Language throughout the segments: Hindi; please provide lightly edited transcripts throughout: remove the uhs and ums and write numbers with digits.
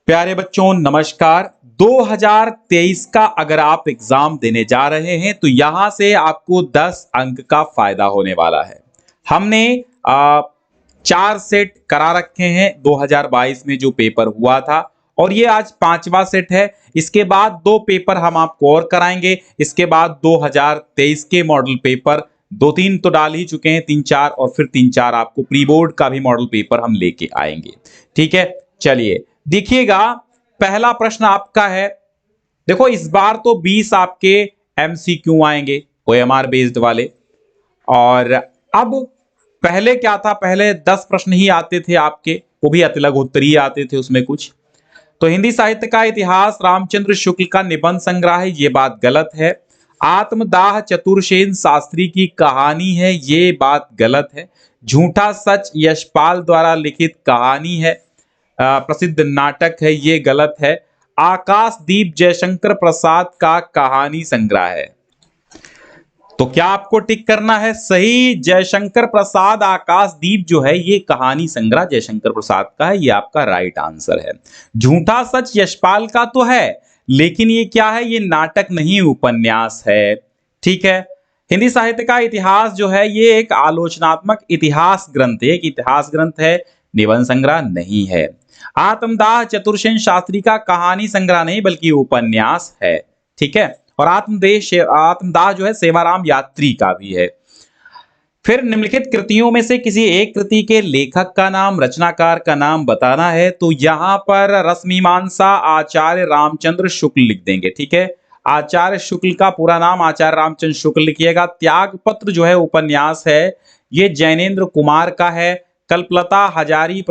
प्यारे बच्चों नमस्कार। 2023 का अगर आप एग्जाम देने जा रहे हैं तो यहां से आपको 10 अंक का फायदा होने वाला है। हमने 4 सेट करा रखे हैं 2022 में जो पेपर हुआ था, और ये आज 5वां सेट है। इसके बाद 2 पेपर हम आपको और कराएंगे। इसके बाद 2023 के मॉडल पेपर 2-3 तो डाल ही चुके हैं, 3-4, और फिर 3-4 आपको प्री बोर्ड का भी मॉडल पेपर हम लेके आएंगे। ठीक है, चलिए देखिएगा। पहला प्रश्न आपका है, देखो इस बार तो 20 आपके एमसीक्यू आएंगे ओएमआर बेस्ड वाले। और अब पहले क्या था, पहले 10 प्रश्न ही आते थे आपके, वो भी अतिलघु उत्तरीय आते थे उसमें कुछ। तो हिंदी साहित्य का इतिहास रामचंद्र शुक्ल का निबंध संग्रह है, ये बात गलत है। आत्मदाह चतुर्सेन शास्त्री की कहानी है, ये बात गलत है। झूठा सच यशपाल द्वारा लिखित कहानी है, प्रसिद्ध नाटक है, ये गलत है। आकाशदीप जयशंकर प्रसाद का कहानी संग्रह है। तो क्या आपको टिक करना है? सही, जयशंकर प्रसाद आकाशदीप जो है ये कहानी संग्रह जयशंकर प्रसाद का है, ये आपका राइट आंसर है। झूठा सच यशपाल का तो है, लेकिन ये क्या है, ये नाटक नहीं उपन्यास है। ठीक है, हिंदी साहित्य का इतिहास जो है ये एक आलोचनात्मक इतिहास ग्रंथ है, एक इतिहास ग्रंथ है, निबंध संग्रह नहीं है। आत्मदाह चतुर्सेन शास्त्री का कहानी संग्रह नहीं बल्कि उपन्यास है। ठीक है, और आत्मदाह जो है सेवाराम यात्री का भी है। फिर निम्नलिखित कृतियों में से किसी एक कृति के लेखक का नाम, रचनाकार का नाम बताना है। तो यहां पर रसमीमांसा आचार्य रामचंद्र शुक्ल लिख देंगे। ठीक है, आचार्य शुक्ल का पूरा नाम आचार्य रामचंद्र शुक्ल लिखिएगा। त्यागपत्र जो है उपन्यास है, ये जैनेन्द्र कुमार का है। कल्पलता हजारी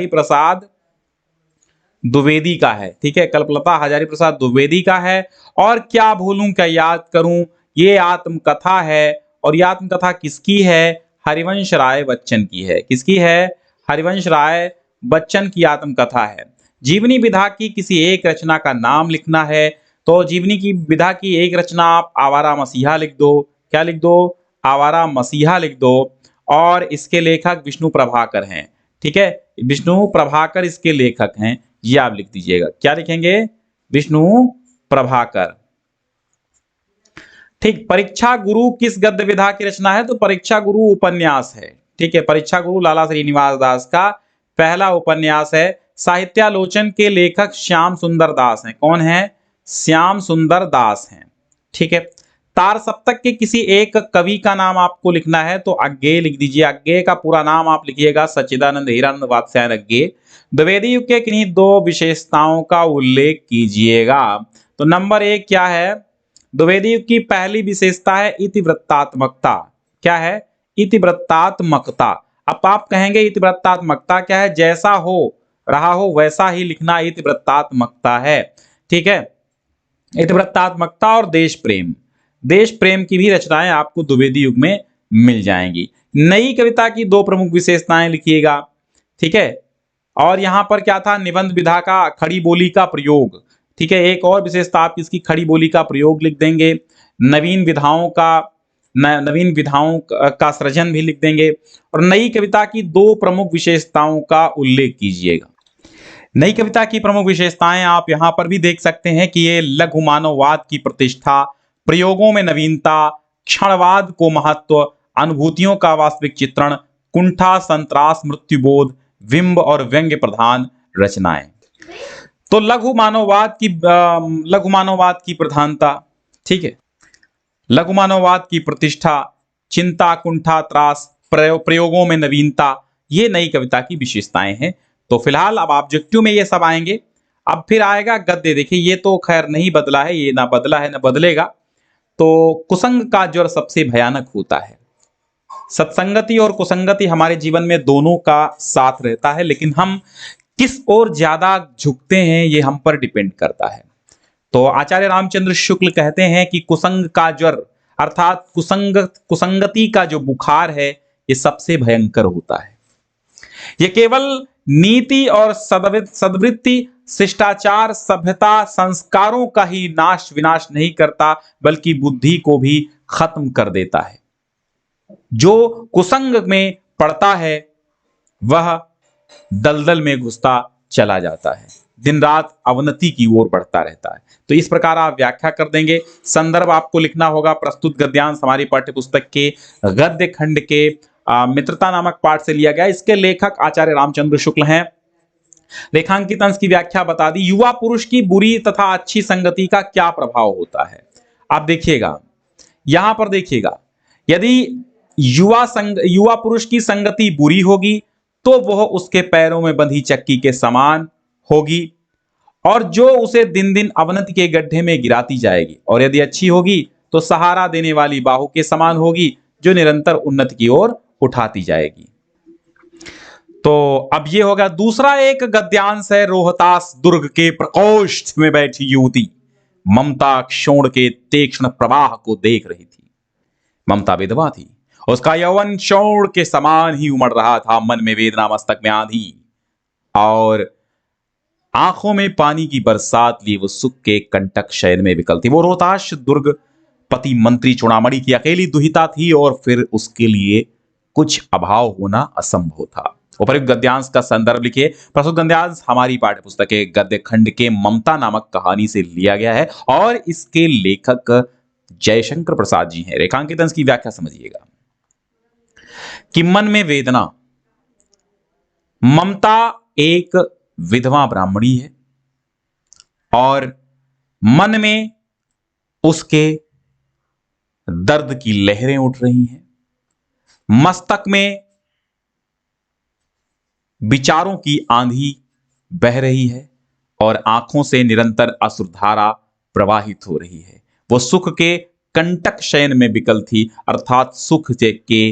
प्रसाद द्विवेदी का है। ठीक है, कल्पलता हजारी प्रसाद द्विवेदी का है। और क्या भूलूं क्या याद करूं, ये आत्मकथा है। और ये आत्मकथा किसकी है? हरिवंश राय बच्चन की है। किसकी है? हरिवंश राय बच्चन की आत्मकथा है। जीवनी विधा की किसी एक रचना का नाम लिखना है। तो जीवनी की विधा की एक रचना आप आवारा मसीहा लिख दो। क्या लिख दो? आवारा मसीहा लिख दो। और इसके लेखक विष्णु प्रभाकर हैं। ठीक है, विष्णु प्रभाकर इसके लेखक हैं, ये आप लिख दीजिएगा। क्या लिखेंगे? विष्णु प्रभाकर। ठीक, परीक्षा गुरु किस गद्य विधा की रचना है? तो परीक्षा गुरु उपन्यास है। ठीक है, परीक्षा गुरु लाला श्रीनिवास दास का पहला उपन्यास है। साहित्यालोचन के लेखक श्याम सुंदर दास हैं। कौन है? श्याम सुंदर दास हैं। ठीक है, तार सप्तक के किसी एक कवि का नाम आपको लिखना है। तो अज्ञेय लिख दीजिए। अज्ञेय का पूरा नाम आप लिखिएगा सच्चिदानंद हीरानंद वात्स्यायन अज्ञेय। द्विवेदी युग के किन्हीं 2 विशेषताओं का उल्लेख कीजिएगा। तो नंबर 1 क्या है? द्विवेदी युग की पहली विशेषता है इतिवृत्तात्मकता। क्या है? इतिवृत्तात्मकता। अब आप कहेंगे इतिवृत्तात्मकता क्या है? जैसा हो रहा हो वैसा ही लिखना इतिवृत्तात्मकता है। ठीक है, इतिवृत्तात्मकता और देश प्रेम, देश प्रेम की भी रचनाएं आपको द्विवेदी युग में मिल जाएंगी। नई कविता की 2 प्रमुख विशेषताएं लिखिएगा। ठीक है, और यहां पर क्या था? निबंध विधा का खड़ी बोली का प्रयोग। ठीक है, एक और विशेषता आप इसकी खड़ी बोली का प्रयोग लिख देंगे। नवीन विधाओं का सृजन भी लिख देंगे। और नई कविता की 2 प्रमुख विशेषताओं का उल्लेख कीजिएगा। नई कविता की प्रमुख विशेषताएं आप यहां पर भी देख सकते हैं कि ये लघु मानववाद की प्रतिष्ठा, प्रयोगों में नवीनता, क्षणवाद को महत्व, अनुभूतियों का वास्तविक चित्रण, कुंठा, संत्रास, मृत्युबोध, बिंब और व्यंग्य प्रधान रचनाएं। तो लघु मानववाद की प्रधानता। ठीक है, लघु मानववाद की प्रतिष्ठा, चिंता, कुंठा, त्रास, प्रयोगों में नवीनता, ये नई कविता की विशेषताएं हैं। तो फिलहाल अब ऑब्जेक्टिव में ये सब आएंगे। अब फिर आएगा गद्य। देखिए ये तो खैर नहीं बदला है, ये ना बदला है ना बदलेगा। तो कुसंग का ज्वर सबसे भयानक होता है। सत्संगति और कुसंगति हमारे जीवन में दोनों का साथ रहता है, लेकिन हम किस ओर ज्यादा झुकते हैं ये हम पर डिपेंड करता है। तो आचार्य रामचंद्र शुक्ल कहते हैं कि कुसंग का ज्वर अर्थात कुसंगति का जो बुखार है ये सबसे भयंकर होता है। ये केवल नीति और सद्वृत्ति, शिष्टाचार, सभ्यता, संस्कारों का ही नाश विनाश नहीं करता, बल्कि बुद्धि को भी खत्म कर देता है। जो कुसंग में पड़ता है वह दलदल में घुसता चला जाता है, दिन रात अवनति की ओर बढ़ता रहता है। तो इस प्रकार आप व्याख्या कर देंगे। संदर्भ आपको लिखना होगा प्रस्तुत गद्यांश हमारी पाठ्य पुस्तक के गद्य खंड के मित्रता नामक पाठ से लिया गया। इसके लेखक आचार्य रामचंद्र शुक्ल हैं। रेखांकित अंश की व्याख्या बता दी। युवा पुरुष की बुरी तथा अच्छी संगति का क्या प्रभाव होता है, आप देखिएगा, यहां पर देखिएगा, यदि युवा पुरुष की संगति बुरी होगी तो वह उसके पैरों में बंधी चक्की के समान होगी और जो उसे दिन दिन अवनति के गड्ढे में गिराती जाएगी, और यदि अच्छी होगी तो सहारा देने वाली बाहु के समान होगी जो निरंतर उन्नति की ओर उठाती जाएगी। तो अब ये होगा। दूसरा एक गद्यांश है, रोहतास दुर्ग के प्रकोष्ठ में बैठी युवती ममता क्षोण के तीक्ष्ण प्रवाह को देख रही थी। ममता विधवा थी, उसका यौवन क्षोण के समान ही उमड़ रहा था। मन में वेदना, मस्तक में आंधी और आंखों में पानी की बरसात लिए वो सुख के कंटक शयन में विकल थी। वो रोहतास दुर्ग पति मंत्री चूड़ामणि की अकेली दुहिता थी और फिर उसके लिए कुछ अभाव होना असंभव था। उपयुक्त गद्यांश का संदर्भ लिखिए। प्रस्तुत गद्यांश हमारी पाठ्य पुस्तक के गद्य खंड के ममता नामक कहानी से लिया गया है और इसके लेखक जयशंकर प्रसाद जी हैं। रेखांकित अंश की व्याख्या समझिएगा कि मन में वेदना। ममता एक विधवा ब्राह्मणी है और मन में उसके दर्द की लहरें उठ रही हैं, मस्तक में विचारों की आंधी बह रही है और आंखों से निरंतर अश्रुधारा प्रवाहित हो रही है। वो सुख के कंटक शयन में विकल थी, अर्थात सुख के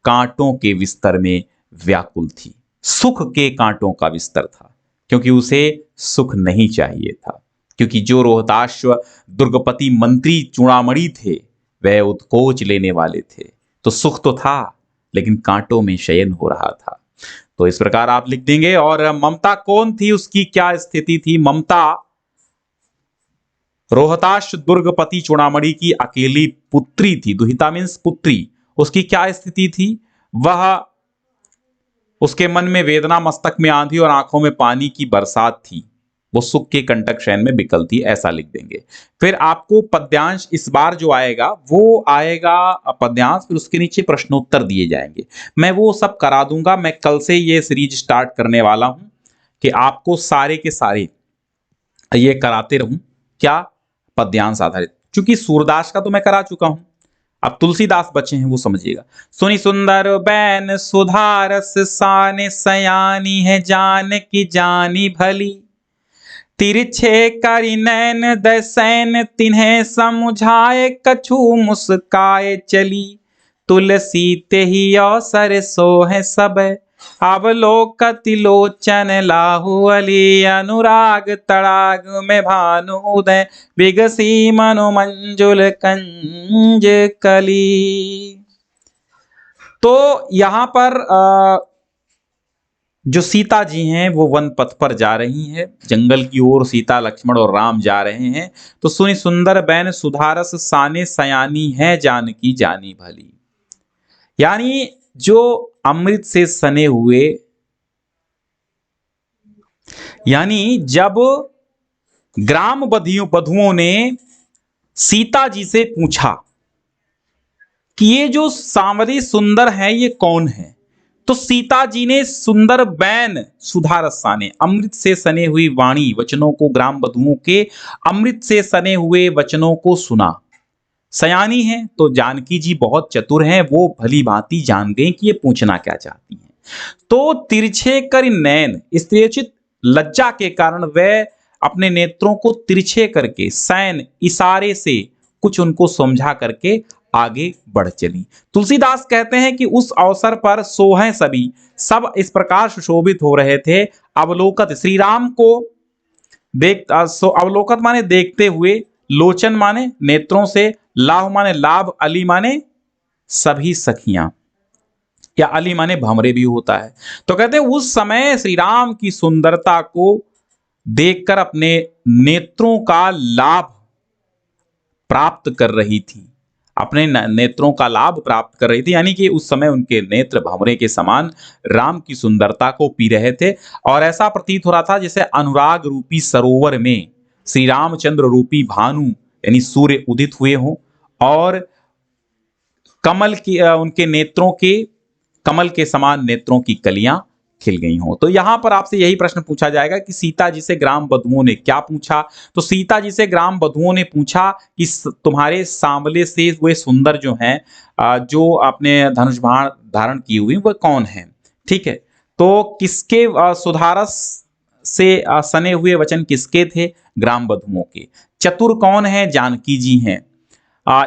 कांटों के विस्तर में व्याकुल थी। सुख के कांटों का विस्तर था क्योंकि उसे सुख नहीं चाहिए था, क्योंकि जो रोहतास दुर्गपति मंत्री चूड़ामणि थे वह उत्कोच लेने वाले थे। तो सुख तो था लेकिन कांटों में शयन हो रहा था। तो इस प्रकार आप लिख देंगे। और ममता कौन थी, उसकी क्या स्थिति थी? ममता रोहतास दुर्गपति चूड़ामणि की अकेली पुत्री थी। दुहिता मीन्स पुत्री। उसकी क्या स्थिति थी? वह, उसके मन में वेदना, मस्तक में आंधी और आंखों में पानी की बरसात थी। वो सुख के कंटक शयन में विकल थी, ऐसा लिख देंगे। फिर आपको पद्यांश इस बार जो आएगा वो आएगा पद्यांश, फिर उसके नीचे प्रश्नोत्तर दिए जाएंगे। मैं वो सब करा दूंगा। मैं कल से ये सीरीज स्टार्ट करने वाला हूं कि आपको सारे के सारे ये कराते रहूं। क्या? पद्यांश आधारित। क्योंकि सूरदास का तो मैं करा चुका हूं, अब तुलसीदास बचे हैं, वो समझिएगा। सुनी सुंदर बैन सुधारस साने सयानी है जान की जानी भली, तिरछे करि नैन दसैन तिन्हें समुझाए कछु मुस्काए चली, तुलसी ते ही अवसर सोहे सब अवलोकत लोचन लाहु अली, अनुराग तड़ाग में भानु उदय विगसी मनो मंजुल कंज कली। तो यहां पर जो सीता जी हैं वो वन पथ पर जा रही हैं, जंगल की ओर सीता, लक्ष्मण और राम जा रहे हैं। तो सुनी सुंदर बैन सुधारस साने सयानी है जानकी जानी भली, यानी जो अमृत से सने हुए, यानी जब ग्राम बधुओं ने सीता जी से पूछा कि ये जो सांवरी सुंदर है ये कौन है, तो सीता जी ने सुंदर बैन सुधारस साने, अमृत से सने हुई वाणी वचनों को, ग्राम बधुओं के अमृत से सने हुए वचनों को सुना। सयानी है तो जानकी जी बहुत चतुर हैं, वो भली भांति जान गई कि ये पूछना क्या चाहती हैं। तो तिरछे कर नैन, इस तिरछित लज्जा के कारण वह अपने नेत्रों को तिरछे करके, सैन इशारे से कुछ उनको समझा करके आगे बढ़ चली। तुलसीदास कहते हैं कि उस अवसर पर सोहे सभी, सब इस प्रकार सुशोभित हो रहे थे। अवलोकत, श्री राम को देख, अवलोकत माने देखते हुए, लोचन माने नेत्रों से, लाभ माने लाभ, अली माने सभी सखियां, या अली माने भमरे भी होता है। तो कहते हैं उस समय श्री राम की सुंदरता को देखकर अपने नेत्रों का लाभ प्राप्त कर रही थी, अपने नेत्रों का लाभ प्राप्त कर रही थी, यानी कि उस समय उनके नेत्र भंवरे के समान राम की सुंदरता को पी रहे थे। और ऐसा प्रतीत हो रहा था जैसे अनुराग रूपी सरोवर में श्री रामचंद्र रूपी भानु यानी सूर्य उदित हुए हों और कमल की उनके नेत्रों के कमल के समान नेत्रों की कलियां खिल गई हों। तो यहां पर आपसे यही प्रश्न पूछा जाएगा कि सीता जी से ग्राम बधुओं ने क्या पूछा। तो सीता जी से ग्राम बधुओं ने पूछा कि तुम्हारे सांवले से वे सुंदर जो हैं, जो आपने धनुष बाण धारण की हुई वह कौन है। ठीक है, तो किसके सुधारस से सने हुए वचन किसके थे, ग्राम बधुओं के। चतुर कौन है, जानकी जी हैं।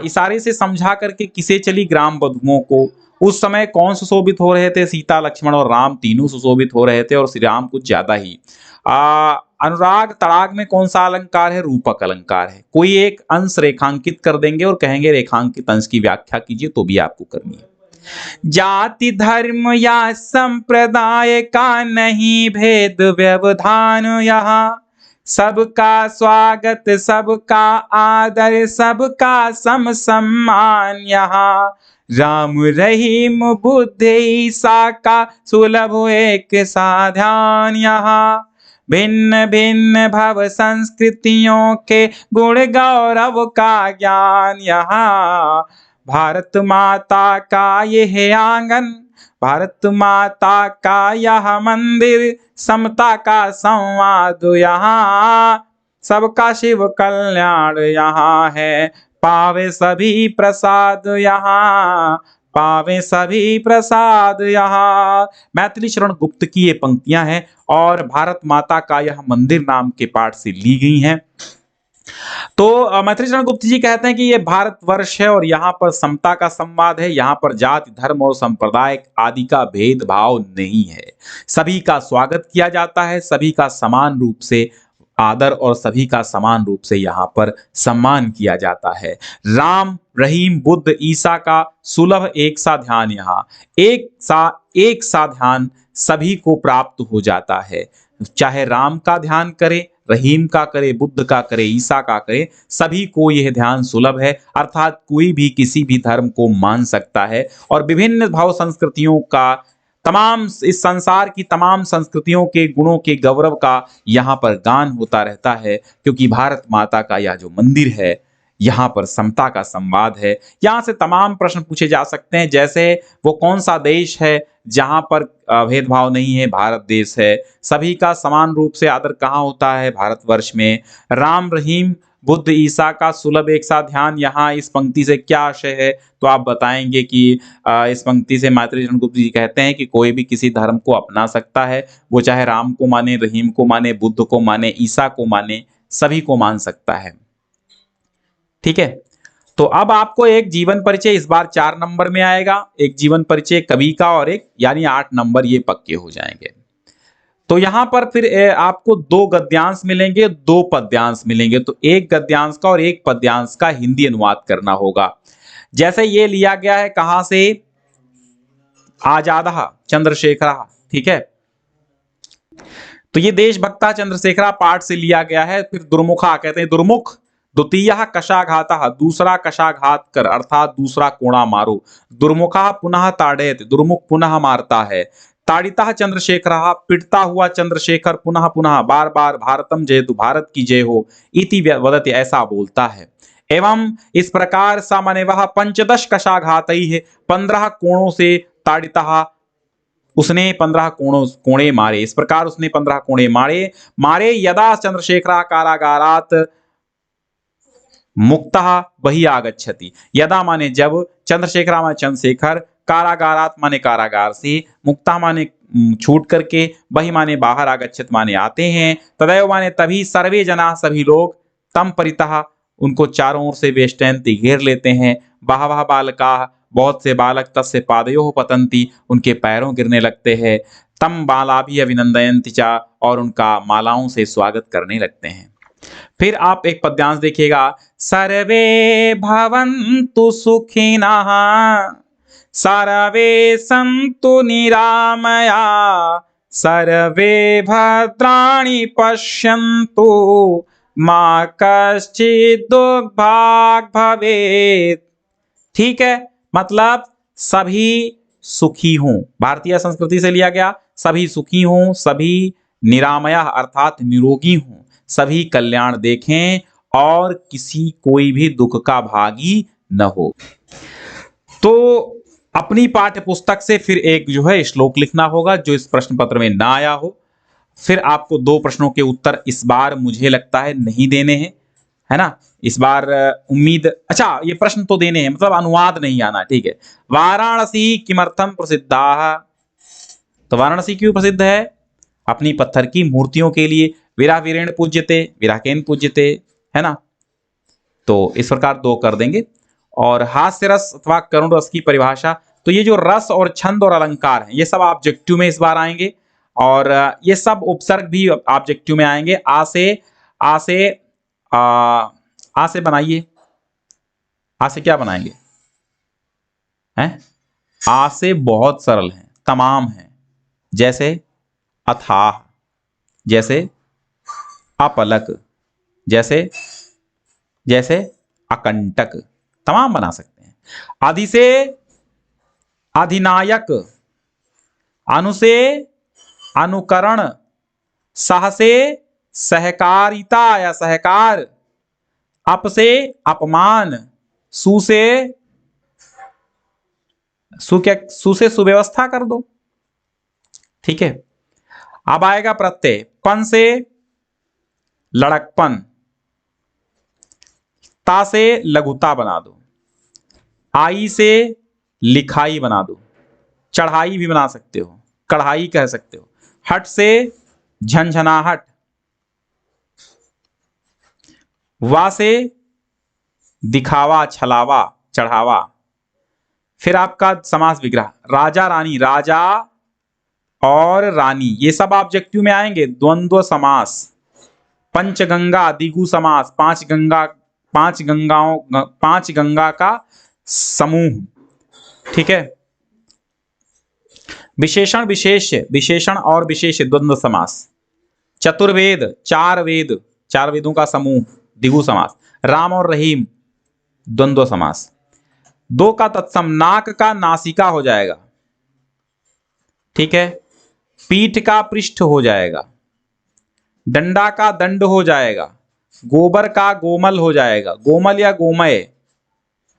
इशारे से समझा करके किसे चली, ग्राम बधुओं को। उस समय कौन सुशोभित हो रहे थे, सीता लक्ष्मण और राम तीनों सुशोभित हो रहे थे और श्री राम कुछ ज्यादा ही। अनुराग तड़ाग में कौन सा अलंकार है, रूपक अलंकार है। कोई एक अंश रेखांकित कर देंगे और कहेंगे रेखांकित अंश की व्याख्या कीजिए, तो भी आपको करनी है। जाति धर्म या संप्रदाय का नहीं भेद व्यवधान यहाँ, सबका स्वागत सबका आदर सबका सम सम्मान यहाँ। राम रहीम बुद्ध ईसा का सुलभ एक सा ध्यान यहाँ। भिन्न भिन्न भव संस्कृतियों के गुण गौरव का ज्ञान यहाँ। भारत माता का यह आंगन, भारत माता का यह मंदिर, समता का संवाद यहाँ। सबका शिव कल्याण यहाँ है, पावे सभी प्रसाद यहाँ, पावे सभी प्रसाद यहाँ। मैथिली शरण गुप्त की ये पंक्तियां हैं और भारत माता का यह मंदिर नाम के पाठ से ली गई हैं। तो मैथिली शरण गुप्त जी कहते हैं कि ये भारतवर्ष है और यहाँ पर समता का संवाद है, यहाँ पर जाति धर्म और संप्रदाय आदि का भेदभाव नहीं है। सभी का स्वागत किया जाता है, सभी का समान रूप से आदर और सभी का समान रूप से यहाँ पर सम्मान किया जाता है। राम रहीम बुद्ध ईसा का सुलभ एक सा ध्यान यहाँ, एक सा ध्यान सभी को प्राप्त हो जाता है। चाहे राम का ध्यान करे, रहीम का करे, बुद्ध का करे, ईसा का करे, सभी को यह ध्यान सुलभ है। अर्थात कोई भी किसी भी धर्म को मान सकता है और विभिन्न भाव संस्कृतियों का, तमाम इस संसार की तमाम संस्कृतियों के गुणों के गौरव का यहाँ पर गान होता रहता है, क्योंकि भारत माता का यह जो मंदिर है यहाँ पर समता का संवाद है। यहाँ से तमाम प्रश्न पूछे जा सकते हैं, जैसे वो कौन सा देश है जहाँ पर भेदभाव नहीं है, भारत देश है। सभी का समान रूप से आदर कहाँ होता है, भारतवर्ष में। राम रहीम बुद्ध ईसा का सुलभ एक साथ ध्यान, यहाँ इस पंक्ति से क्या आशय है, तो आप बताएंगे कि इस पंक्ति से मैथिली शरण गुप्त जी कहते हैं कि कोई भी किसी धर्म को अपना सकता है, वो चाहे राम को माने, रहीम को माने, बुद्ध को माने, ईसा को माने, सभी को मान सकता है। ठीक है, तो अब आपको एक जीवन परिचय इस बार 4 नंबर में आएगा, एक जीवन परिचय कवि का और एक, यानी 8 नंबर ये पक्के हो जाएंगे। तो यहां पर फिर आपको 2 गद्यांश मिलेंगे, 2 पद्यांश मिलेंगे। तो एक गद्यांश का और एक पद्यांश का हिंदी अनुवाद करना होगा। जैसे ये लिया गया है कहां से, आजादा चंद्रशेखरा। ठीक है, तो ये देशभक्ता चंद्रशेखरा पाठ से लिया गया है। फिर दुर्मुखा कहते हैं, दुर्मुख द्वितीय कशाघातः, दूसरा कशाघात कर अर्थात दूसरा कोणा मारो। दुर्मुखा पुनः ताड़यति, दुर्मुख पुनः मारता है। ताड़िता चंद्रशेखर, पिटता हुआ चंद्रशेखर, पुनः पुनः बार बार, भारतम जयतु, भारत की जय हो, इति वदति, ऐसा बोलता है। एवं इस प्रकार सामान्य वह 15 कशाघातई है, 15 कोणों से ताड़िता, उसने 15 कोणे मारे। इस प्रकार उसने 15 कोणे मारे। यदा चंद्रशेखर कारागारात मुक्तः वही आगच्छति, यदा माने जब, चंद्रशेखर माने चंद्रशेखर, कारागारात माने कारागार से, मुक्ता माने छूट करके, वही माने बाहर, आगच्छत माने आते हैं, तदैव माने तभी, सर्वे जना सभी लोग, तम परितः उनको चारों ओर से वेष्टयन्ति घेर लेते हैं, बहवः बालकाः बहुत से बालक, तस्य पादयोः पतन्ति उनके पैरों गिरने लगते हैं, तम बालाभि अभिनन्दयन्ति च और उनका मालाओं से स्वागत करने लगते हैं। फिर आप एक पद्यांश देखिएगा, सर्वे भवन्तु सुखिनः सर्वे सन्तु निरामया सर्वे भद्राणि पश्यन्तु मा कश्चित् दुर्भाग् भवेत्। ठीक है, मतलब सभी सुखी हों, भारतीय संस्कृति से लिया गया, सभी सुखी हों, सभी निरामया अर्थात निरोगी हों, सभी कल्याण देखें और किसी कोई भी दुख का भागी न हो। तो अपनी पाठ्य पुस्तक से फिर एक जो है श्लोक लिखना होगा जो इस प्रश्न पत्र में ना आया हो। फिर आपको 2 प्रश्नों के उत्तर इस बार मुझे लगता है नहीं देने हैं, है ना। इस बार उम्मीद, अच्छा ये प्रश्न तो देने हैं, मतलब अनुवाद नहीं आना, ठीक है। वाराणसी किमर्थम प्रसिद्धा, तो वाराणसी क्यों प्रसिद्ध है? अपनी पत्थर की मूर्तियों के लिए। वीरा वीरेण पूज्यते, वीराकेन पूज्यते, है ना। तो इस प्रकार 2 कर देंगे। और हास्य रस अथवा करुण रस की परिभाषा, तो ये जो रस और छंद और अलंकार हैं ये सब ऑब्जेक्टिव में इस बार आएंगे, और ये सब उपसर्ग भी ऑब्जेक्टिव में आएंगे। आ से बनाइए, आ से क्या बनाएंगे हैं? आ से बहुत सरल हैं, तमाम हैं, जैसे अथाह, जैसे अपलक, जैसे जैसे अकंटक, तमाम बना सकते हैं। आदि से अधिनायक, अनु से अनुकरण, सह से सहकारिता या सहकार, अप से अपमान, सु से सुव्यवस्था कर दो, ठीक है। अब आएगा प्रत्यय, पन से लड़कपन, ता से लघुता बना दो, आई से लिखाई बना दो, चढ़ाई भी बना सकते हो, कढ़ाई कह सकते हो। हट से झंझनाहट, वा से दिखावा, छलावा, चढ़ावा। फिर आपका समास विग्रह, राजा रानी, राजा और रानी ये सब ऑब्जेक्टिव में आएंगे। द्वंद्व समास, पंचगंगा दिगु समास, 5 गंगा का समूह, ठीक है। विशेषण विशेष, विशेषण और विशेष द्वंद्व समास। चतुर्वेद, 4 वेद, 4 वेदों का समूह, दिगु समास। राम और रहीम, द्वंद्व समास। 2 का तत्सम, नाक का नासिका हो जाएगा, ठीक है। पीठ का पृष्ठ हो जाएगा, डंडा का दंड हो जाएगा, गोबर का गोमल हो जाएगा, गोमल या गोमय।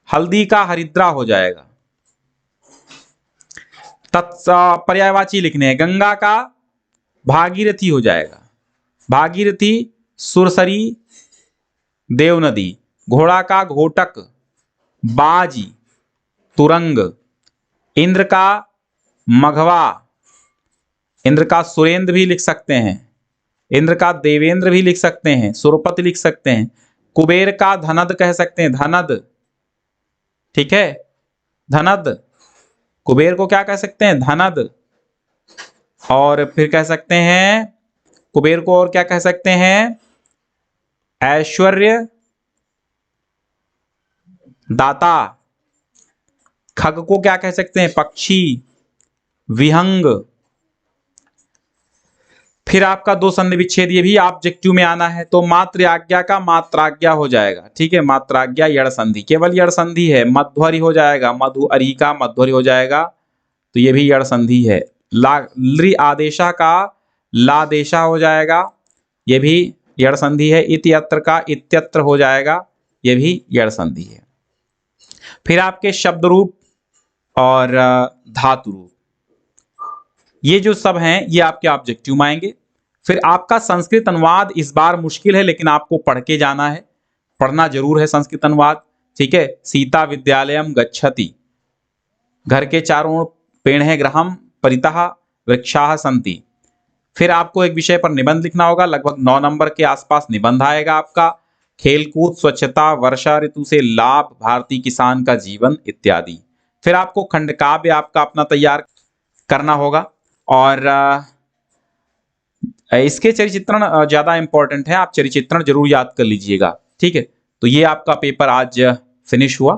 हल्दी का हरिद्रा हो जाएगा। पर्यायवाची लिखने हैं, गंगा का भागीरथी हो जाएगा, भागीरथी सुरसरी देव नदी। घोड़ा का घोटक, बाजी, तुरंग। इंद्र का मघवा, इंद्र का सुरेंद्र भी लिख सकते हैं, इंद्र का देवेंद्र भी लिख सकते हैं, सुरपति लिख सकते हैं। कुबेर का धनद कह सकते हैं, धनद, ठीक है, धनद। कुबेर को क्या कह सकते हैं? धनद। और फिर कह सकते हैं कुबेर को, और क्या कह सकते हैं? ऐश्वर्य दाता। खग को क्या कह सकते हैं? पक्षी, विहंग। फिर आपका 2 संधि विच्छेद, ये भी ऑब्जेक्टिव में आना है, तो मात्र आज्ञा का मात्राज्ञा हो जाएगा, ठीक है। मात्राज्ञा यड़ संधि, केवल यड़ संधि है। मध्वरी हो जाएगा, मधुअरी का मध्वरी हो जाएगा, तो ये भी यड़ संधि है। लि आदेशा का लादेशा हो जाएगा, ये भी यड़ संधि है। इत्यत्र का इत्यत्र हो जाएगा, ये भी यड़ संधि है। फिर आपके शब्द रूप और धातु रूप, ये जो सब हैं ये आपके ऑब्जेक्टिव में आएंगे। फिर आपका संस्कृत अनुवाद इस बार मुश्किल है, लेकिन आपको पढ़ के जाना है, पढ़ना जरूर है संस्कृत अनुवाद, ठीक है। सीता विद्यालयम गच्छति, घर के चारों ओर पेड़ है, गृहम परितः वृक्षाः सन्ति। फिर आपको एक विषय पर निबंध लिखना होगा, लगभग 9 नंबर के आसपास निबंध आएगा आपका। खेलकूद, स्वच्छता, वर्षा ऋतु से लाभ, भारतीय किसान का जीवन इत्यादि। फिर आपको खंडकाव्य आपका अपना तैयार करना होगा, और इसके चरिचित्रण ज्यादा इंपॉर्टेंट है, आप चरिचित्रण जरूर याद कर लीजिएगा, ठीक है। तो ये आपका पेपर आज फिनिश हुआ।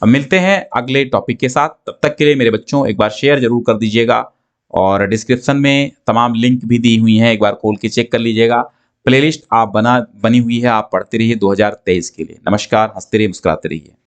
अब मिलते हैं अगले टॉपिक के साथ, तब तक के लिए मेरे बच्चों एक बार शेयर जरूर कर दीजिएगा, और डिस्क्रिप्शन में तमाम लिंक भी दी हुई हैं, एक बार खोल के चेक कर लीजिएगा। प्लेलिस्ट आप बनी हुई है, आप पढ़ते रहिए 2023 के लिए। नमस्कार, हंसते रहिए, मुस्कुराते रहिए।